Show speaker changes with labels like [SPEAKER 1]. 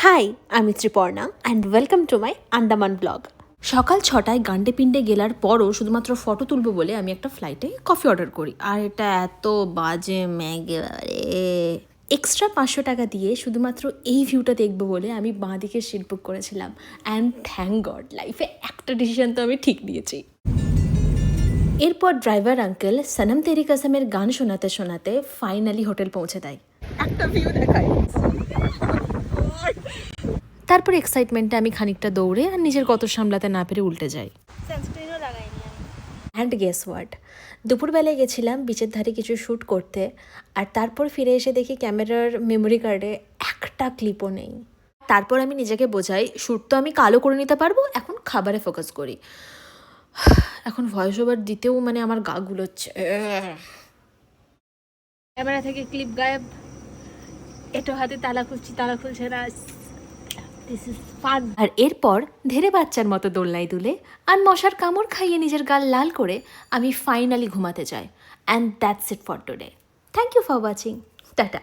[SPEAKER 1] High, আমি Triparna and welcome to my Andaman blog. সকাল 6টায় গান্ডে পিন্ডে গেলার পরও শুধুমাত্র ফটো তুলবো বলে আমি একটা ফ্লাইটে কফি অর্ডার করি, আর এটা এত বাজে ম্যাগে। এক্সট্রা 500 টাকা দিয়ে শুধুমাত্র এই ভিউটা দেখবো বলে আমি বাঁ দিকে সিট বুক করেছিলাম, অ্যান্ড থ্যাংক গড লাইফে একটা ডিসিশন তো আমি ঠিক নিয়েছি। এরপর ড্রাইভার আঙ্কেল সনম তেরি কসমের গান শোনাতে শোনাতে ফাইনালি হোটেল পৌঁছে দেয়। একটা ভিউ দেখায়। তারপর এক্সাইটমেন্টে আমি খানিকটা দৌড়ে আর নিজের গত সামলাতে না পেরে উল্টে যাই। অ্যান্ড গেস হোয়াট, দুপুরবেলায় গেছিলাম বিচের ধারে কিছু শ্যুট করতে, আর তারপর ফিরে এসে দেখি ক্যামেরার মেমোরি কার্ডে একটা ক্লিপও নেই। তারপর আমি নিজেকে বোঝাই শ্যুট তো আমি কালো করে নিতে পারবো, এখন খাবারে ফোকাস করি। এখন ভয়েস ওভার দিতেও মানে আমার গা গুলোচ্ছে। ক্যামেরা থেকে ক্লিপ গায়েব, এটো হাতে তালা খুলছে না। আর এরপর ধীরে বাচ্চার মতো দোলনায় দুলে আর মশার কামড় খাইয়ে নিজের গাল লাল করে আমি ফাইনালি ঘুমাতে যাই। And that's it for today. Thank you for watching. Tata.